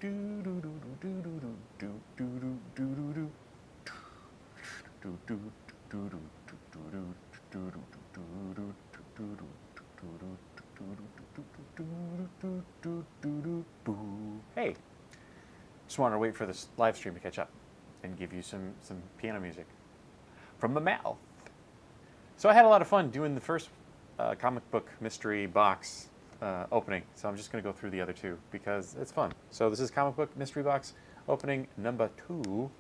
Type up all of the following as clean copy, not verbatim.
Hey, just wanted to wait for this live stream to catch up and give you some piano music from the mouth. So I had a lot of fun doing the first comic book mystery box opening, so I'm just going to go through the other two because it's fun. So this is comic book mystery box opening number 2.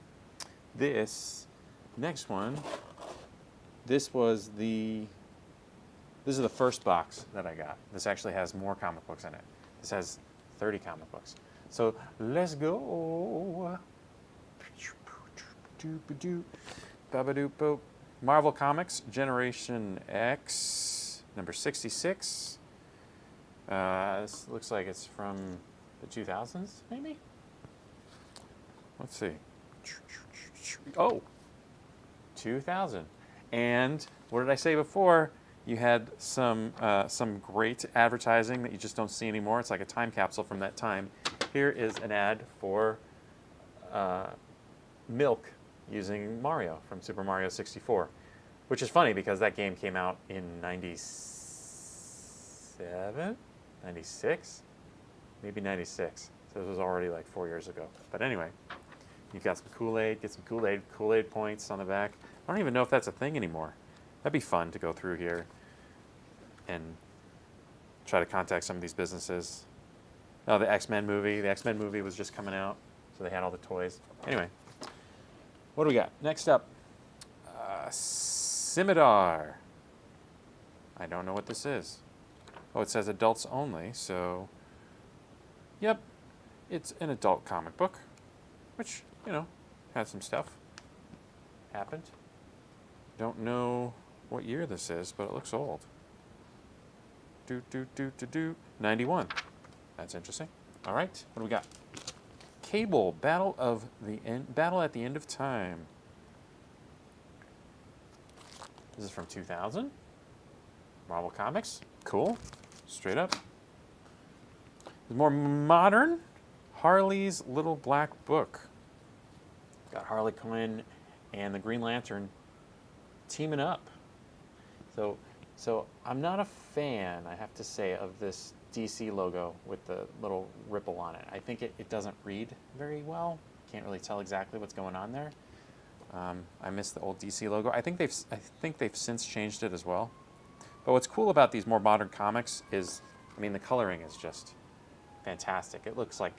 This next one, this is the first box that I got. This actually has more comic books in it. This has 30 comic books. So let's go. Marvel Comics Generation X, number 66. This looks like it's from the 2000s, maybe? Let's see. Oh, 2000. And what did I say before? You had some great advertising that you just don't see anymore. It's like a time capsule from that time. Here is an ad for milk using Mario from Super Mario 64, which is funny because that game came out in 97, 96, maybe 96. So this was already like 4 years ago. But anyway, you've got some Kool-Aid, get some Kool-Aid points on the back. I don't even know if that's a thing anymore. That'd be fun to go through here and try to contact some of these businesses. Oh, the X-Men movie. The X-Men movie was just coming out, so they had all the toys. Anyway, what do we got? Next up, Scimitar. I don't know what this is. Oh, it says adults only, so yep, it's an adult comic book, which, you know, has some stuff. Happened. Don't know what year this is, but it looks old. 91. That's interesting. All right, what do we got? Cable, Battle at the End of Time. This is from 2000. Marvel Comics. Cool. Straight up. More modern. Harley's Little Black Book. Got Harley Quinn and the Green Lantern teaming up. So I'm not a fan, I have to say, of this DC logo with the little ripple on it. I think it doesn't read very well. Can't really tell exactly what's going on there. I miss the old DC logo. I think they've since changed it as well. But what's cool about these more modern comics is, I mean, the coloring is just fantastic. It looks like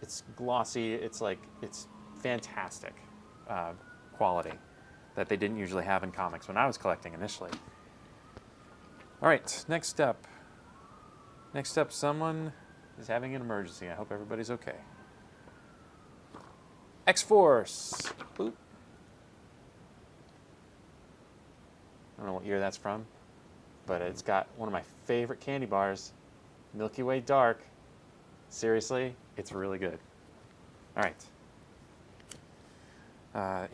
it's glossy. It's fantastic quality that they didn't usually have in comics when I was collecting initially. All right, next up, someone is having an emergency. I hope everybody's okay. X-Force. Boop. I don't know what year that's from, but it's got one of my favorite candy bars, Milky Way Dark. Seriously, it's really good. All right.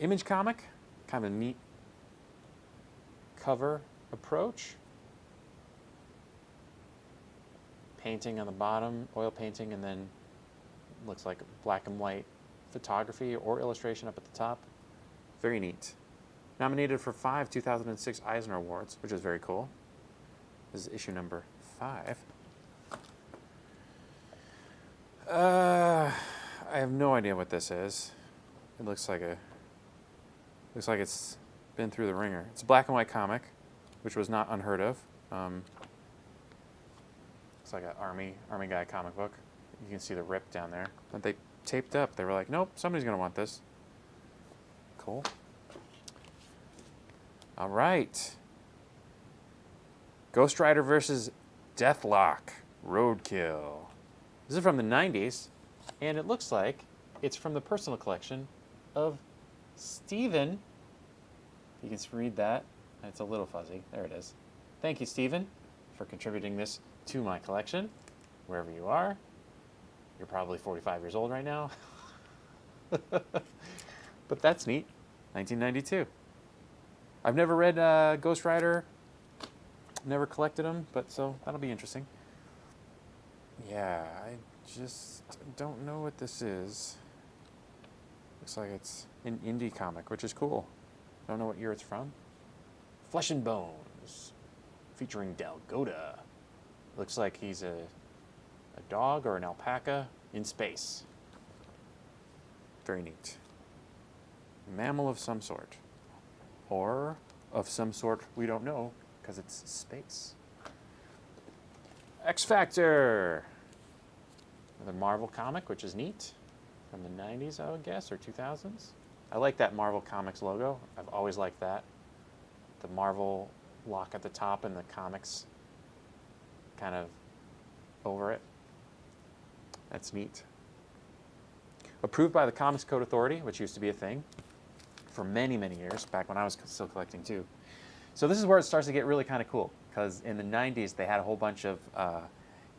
Image comic, kind of a neat cover approach. Painting on the bottom, oil painting, and then looks like black and white photography or illustration up at the top. Very neat. Nominated for 5 2006 Eisner Awards, which is very cool. This is issue number 5. I have no idea what this is. It looks like it's been through the ringer. It's a black and white comic, which was not unheard of. It's like an army guy comic book. You can see the rip down there. But they taped up. They were like, nope, somebody's going to want this. Cool. All right. Ghost Rider versus Deathlock. Roadkill. This is from the 90s, and it looks like it's from the personal collection of Steven. You can read that. It's a little fuzzy. There it is. Thank you, Steven, for contributing this to my collection, wherever you are. You're probably 45 years old right now. But that's neat. 1992. I've never read Ghost Rider. Never collected them, but so that'll be interesting. Yeah, I just don't know what this is. Looks like it's an indie comic, which is cool. Don't know what year it's from. Flesh and Bones, featuring Dalgota. Looks like he's a dog or an alpaca in space. Very neat. Mammal of some sort. Or of some sort we don't know, because it's space. X Factor. Another Marvel comic, which is neat. From the 90s, I would guess, or 2000s. I like that Marvel Comics logo. I've always liked that. The Marvel lock at the top and the comics kind of over it. That's neat. Approved by the Comics Code Authority, which used to be a thing for many, many years, back when I was still collecting too. So this is where it starts to get really kind of cool, because in the 90s they had a whole bunch of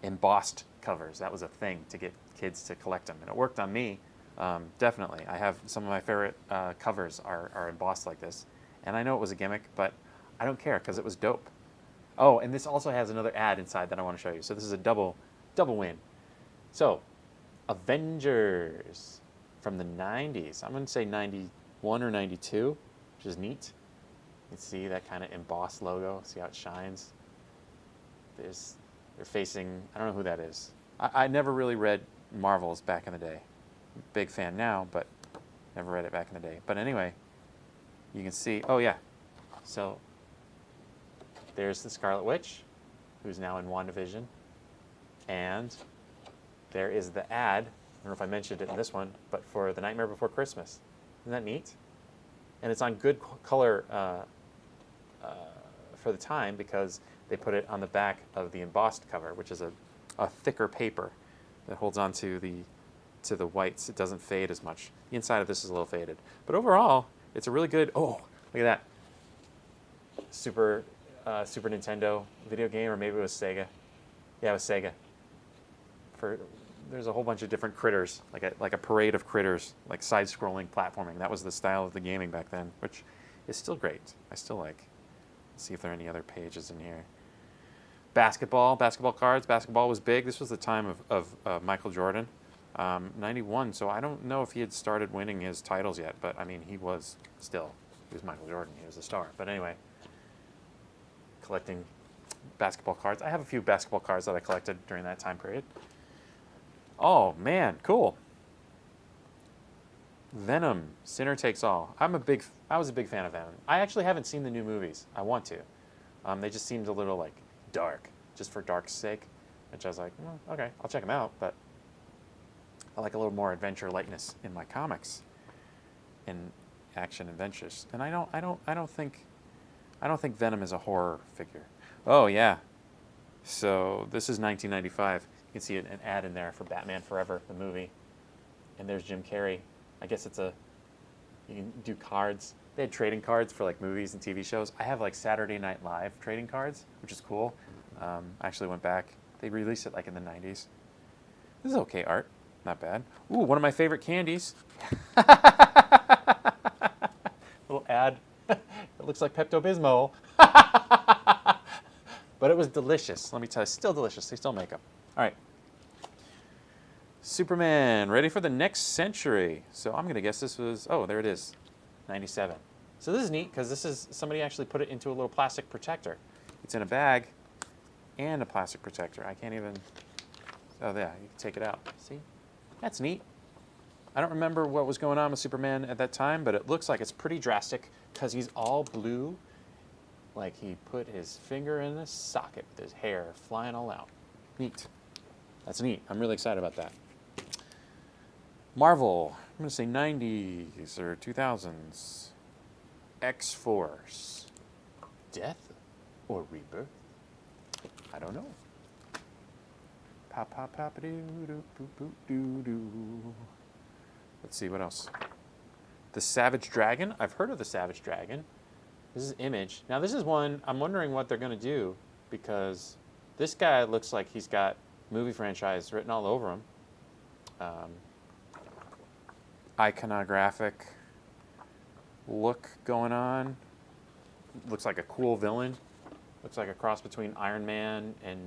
embossed covers. That was a thing to get kids to collect them, and it worked on me, definitely. I have some of my favorite covers are embossed like this, and I know it was a gimmick, but I don't care because it was dope. Oh, and this also has another ad inside that I want to show you. So this is a double win. So, Avengers from the 90s. I'm going to say 91 or 92, which is neat. You can see that kind of embossed logo. See how it shines? They're facing, I don't know who that is. I never really read Marvels back in the day. Big fan now, but never read it back in the day. But anyway, you can see, oh yeah. So there's the Scarlet Witch, who's now in WandaVision. And there is the ad, I don't know if I mentioned it in this one, but for The Nightmare Before Christmas. Isn't that neat? And it's on good color for the time, because they put it on the back of the embossed cover, which is a thicker paper that holds on to the whites. It doesn't fade as much. The inside of this is a little faded. But overall, it's a really good, oh, look at that. Super Nintendo video game, or maybe it was Sega. Yeah, it was Sega. There's a whole bunch of different critters, like a parade of critters, like side-scrolling platforming. That was the style of the gaming back then, which is still great. I still like. Let's see if there are any other pages in here. Basketball cards. Basketball was big. This was the time of Michael Jordan, 91. So I don't know if he had started winning his titles yet, but I mean, he was Michael Jordan. He was a star. But anyway, collecting basketball cards. I have a few basketball cards that I collected during that time period. Oh man, cool. Venom, Sinner Takes All. I was a big fan of Venom. I actually haven't seen the new movies. I want to. They just seemed a little like dark, just for dark's sake, which I was like, okay, I'll check them out. But I like a little more adventure lightness in my comics, in action adventures. And I don't think Venom is a horror figure. Oh yeah. So this is 1995. You can see an ad in there for Batman Forever, the movie. And there's Jim Carrey. I guess you can do cards. They had trading cards for like movies and TV shows. I have like Saturday Night Live trading cards, which is cool. I actually went back. They released it like in the 90s. This is okay art. Not bad. Ooh, one of my favorite candies. Little ad. It looks like Pepto-Bismol. But it was delicious. Let me tell you, still delicious. They still make them. All right. Superman, ready for the next century. So I'm going to guess this was, oh, there it is, 97. So this is neat, because somebody actually put it into a little plastic protector. It's in a bag and a plastic protector. I can't even, oh yeah, you can take it out. See? That's neat. I don't remember what was going on with Superman at that time, but it looks like it's pretty drastic, because he's all blue. Like he put his finger in a socket with his hair flying all out. Neat. That's neat. I'm really excited about that. Marvel, I'm going to say 90s or 2000s. X-Force. Death or rebirth? I don't know. Pop, pop, pop, doo, doo, doo, doo, doo, doo. Let's see, what else? The Savage Dragon. I've heard of the Savage Dragon. This is Image. Now, this is one, I'm wondering what they're going to do, because this guy looks like he's got movie franchise written all over him. Iconographic look going on. Looks like a cool villain. Looks like a cross between Iron Man and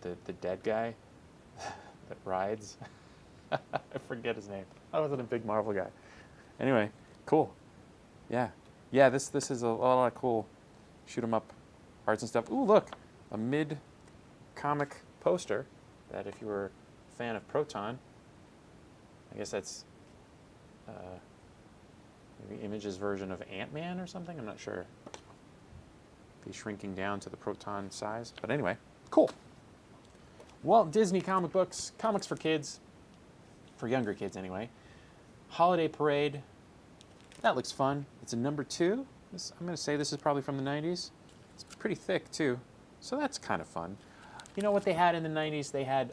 the dead guy that rides. I forget his name. I wasn't a big Marvel guy. Anyway, cool. Yeah. Yeah, this is a lot of cool shoot 'em up arts and stuff. Ooh, look, a mid-comic poster that if you were a fan of Proton, I guess that's maybe Image's version of Ant-Man or something. I'm not sure. Be shrinking down to the Proton size. But anyway, cool. Walt Disney comic books, comics for kids, for younger kids anyway. Holiday Parade. That looks fun. It's a number 2. I'm going to say this is probably from the 90s. It's pretty thick, too. So that's kind of fun. You know what they had in the 90s? They had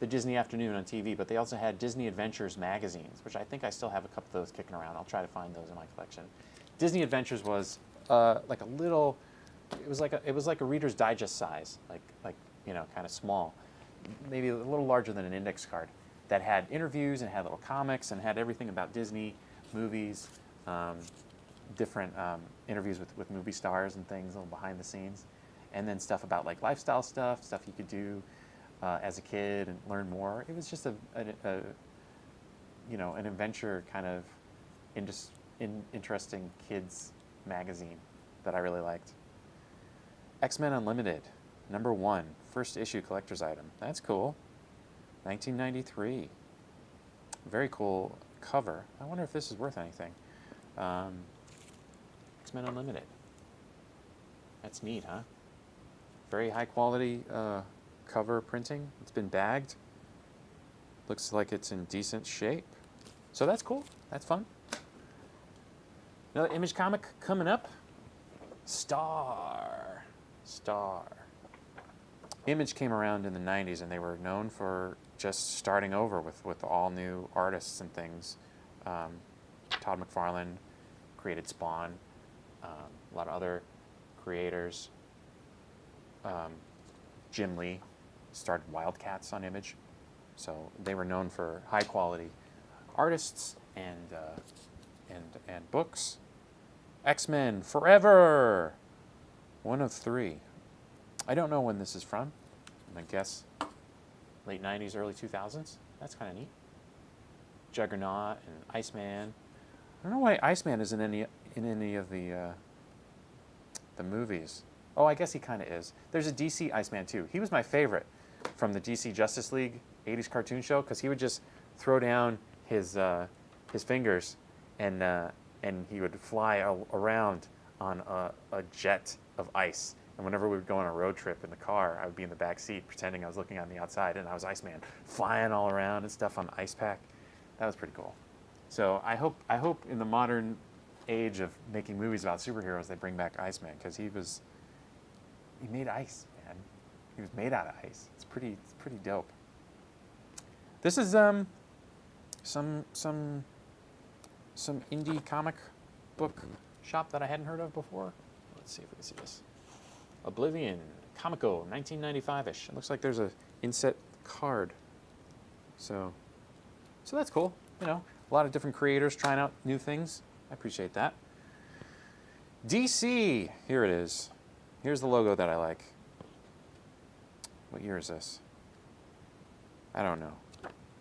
the Disney Afternoon on TV, but they also had Disney Adventures magazines, which I think I still have a couple of those kicking around. I'll try to find those in my collection. Disney Adventures was like a little, it was like a Reader's Digest size, like you know, kind of small, maybe a little larger than an index card, that had interviews and had little comics and had everything about Disney, movies, different interviews with movie stars and things, little behind the scenes, and then stuff about like lifestyle stuff you could do as a kid and learn more. It was just a you know, an adventure kind of interesting kids magazine that I really liked. X-Men Unlimited, number 1, first issue collector's item. That's cool. 1993. Very cool cover. I wonder if this is worth anything. X-Men Unlimited. That's neat, huh? Very high quality cover printing. It's been bagged. Looks like it's in decent shape. So that's cool. That's fun. Another Image comic coming up. Star. Image came around in the 90s, and they were known for just starting over with all new artists and things. Todd McFarlane created Spawn. A lot of other creators. Jim Lee started Wildcats on Image. So they were known for high quality artists and books. X-Men Forever! 1 of 3. I don't know when this is from. I'm going to guess late 90s, early 2000s. That's kind of neat. Juggernaut and Iceman. I don't know why Iceman isn't in any of the movies. Oh, I guess he kind of is. There's a DC Iceman too. He was my favorite from the DC Justice League 80s cartoon show, because he would just throw down his fingers and he would fly around on a jet of ice. And whenever we would go on a road trip in the car, I would be in the back seat pretending I was looking on the outside, and I was Iceman, flying all around and stuff on the ice pack. That was pretty cool. So I hope in the modern age of making movies about superheroes, they bring back Iceman, because he made ice, man. He was made out of ice. It's pretty dope. This is some indie comic book shop that I hadn't heard of before. Let's see if we can see this. Oblivion, Comico, 1995-ish. It looks like there's a inset card. So that's cool. You know, a lot of different creators trying out new things. I appreciate that. DC, here it is. Here's the logo that I like. What year is this? I don't know.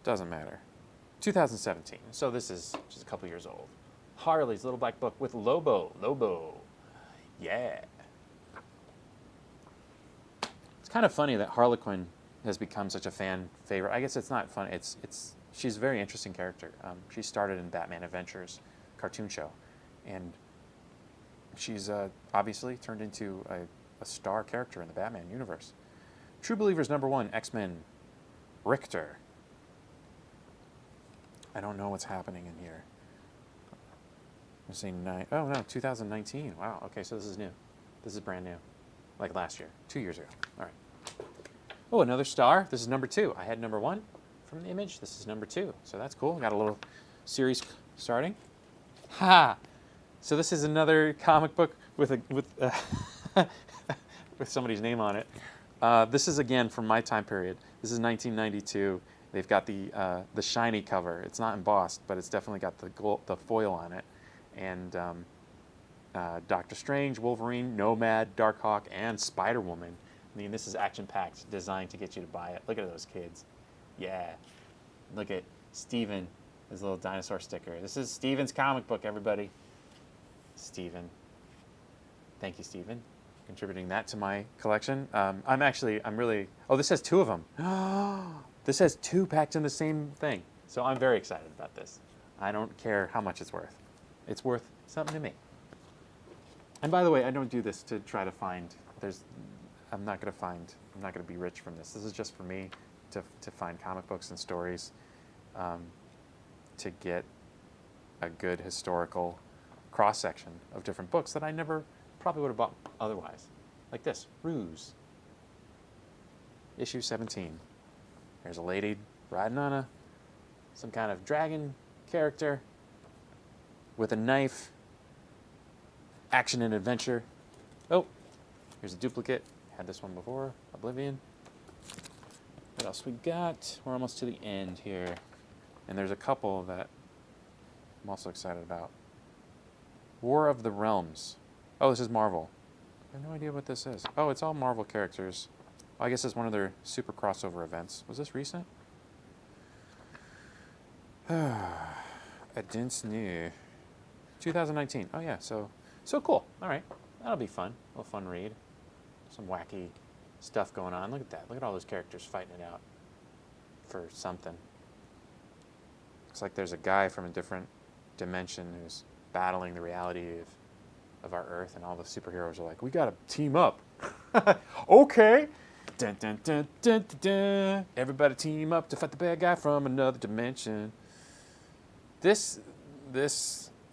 Doesn't matter. 2017. So this is just a couple years old. Harley's Little Black Book with Lobo. Lobo. Yeah. It's kind of funny that Harlequin has become such a fan favorite. I guess it's not funny. She's a very interesting character. She started in Batman Adventures cartoon show, and she's obviously turned into a star character in the Batman universe. True Believers number 1, X-Men, Richter. I don't know what's happening in here. I'm saying 2019. Wow. Okay, so this is new. This is brand new, like last year, 2 years ago. All right. Oh, another star. This is number 2. I had number 1 from the Image. This is number 2. So that's cool. Got a little series starting. Ha! So this is another comic book with somebody's name on it. This is again from my time period. This is 1992. They've got the shiny cover. It's not embossed, but it's definitely got the foil on it, and Doctor Strange, Wolverine, Nomad, Darkhawk, and Spider-Woman. I mean, this is action-packed, designed to get you to buy it. Look at those kids. Yeah. Look at Steven, his little dinosaur sticker. This is Steven's comic book, everybody. Steven. Thank you, Steven, contributing that to my collection. I'm really, oh, this has 2 of them. This has 2 packed in the same thing. So I'm very excited about this. I don't care how much it's worth. It's worth something to me. And by the way, I don't do this to try to find, I'm not going to be rich from this. This is just for me to find comic books and stories, to get a good historical cross-section of different books that I never probably would have bought otherwise. Like this, Ruse. Issue 17. There's a lady riding on some kind of dragon character with a knife. Action and adventure. Oh, here's a duplicate. Had this one before, Oblivion. What else we got? We're almost to the end here. And there's a couple that I'm also excited about. War of the Realms. Oh, this is Marvel. I have no idea what this is. Oh, it's all Marvel characters. Well, I guess it's one of their super crossover events. Was this recent? Adins New. 2019. Oh, yeah, so cool. All right. That'll be fun. A little fun read. Some wacky stuff going on. Look at that. Look at all those characters fighting it out for something. Looks like there's a guy from a different dimension who's battling the reality of our Earth, and all the superheroes are like, we gotta team up. Okay. Dun, dun, dun, dun, dun, dun. Everybody team up to fight the bad guy from another dimension. This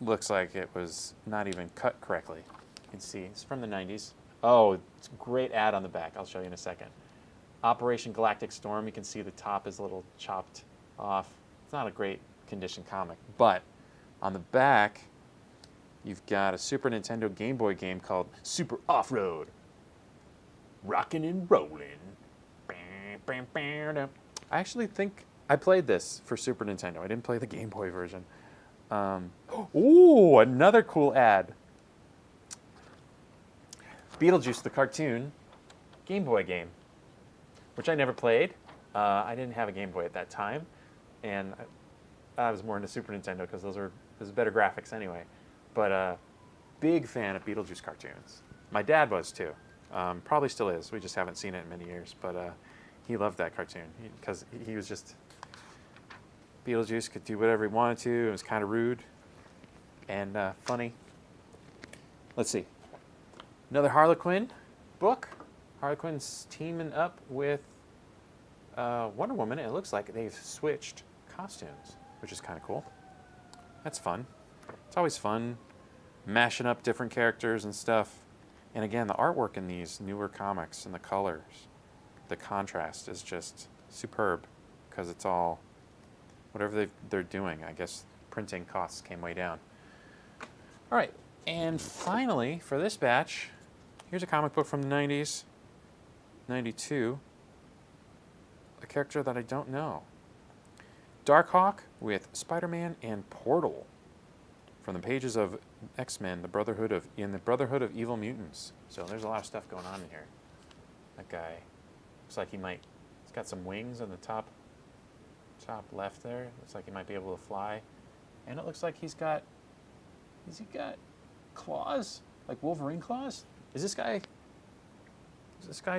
looks like it was not even cut correctly. You can see it's from the 90s. Oh, it's a great ad on the back. I'll show you in a second. Operation Galactic Storm. You can see the top is a little chopped off. It's not a great condition comic, but on the back, you've got a Super Nintendo Game Boy game called Super Off-Road. Rockin' and rollin'. I actually think I played this for Super Nintendo. I didn't play the Game Boy version. Ooh, another cool ad. Beetlejuice, the cartoon, Game Boy game, which I never played. I didn't have a Game Boy at that time, and I was more into Super Nintendo because there's better graphics anyway. But big fan of Beetlejuice cartoons. My dad was too. Probably still is. We just haven't seen it in many years. But he loved that cartoon because he was just, Beetlejuice could do whatever he wanted to. It was kind of rude and funny. Let's see. Another Harlequin book. Harlequin's teaming up with Wonder Woman. It looks like they've switched costumes, which is kind of cool. That's fun. It's always fun mashing up different characters and stuff. And again, the artwork in these newer comics and the colors, the contrast is just superb because it's all, whatever they're doing, I guess printing costs came way down. All right, and finally, for this batch, here's a comic book from the 90s, 92, a character that I don't know. Darkhawk with Spider-Man and Portal from the pages of X-Men, in the Brotherhood of Evil Mutants. So there's a lot of stuff going on in here. That guy looks like he's got some wings on the top left there. Looks like he might be able to fly. And it looks like has he got claws? Like Wolverine claws? Is this guy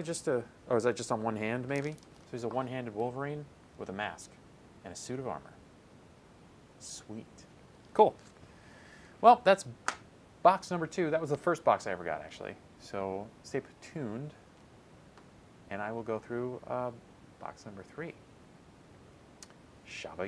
just or is that just on one hand maybe? So he's a one-handed Wolverine with a mask and a suit of armor. Sweet. Cool. Well, that's box number 2. That was the first box I ever got, actually. So stay tuned, and I will go through box number 3. Shabba.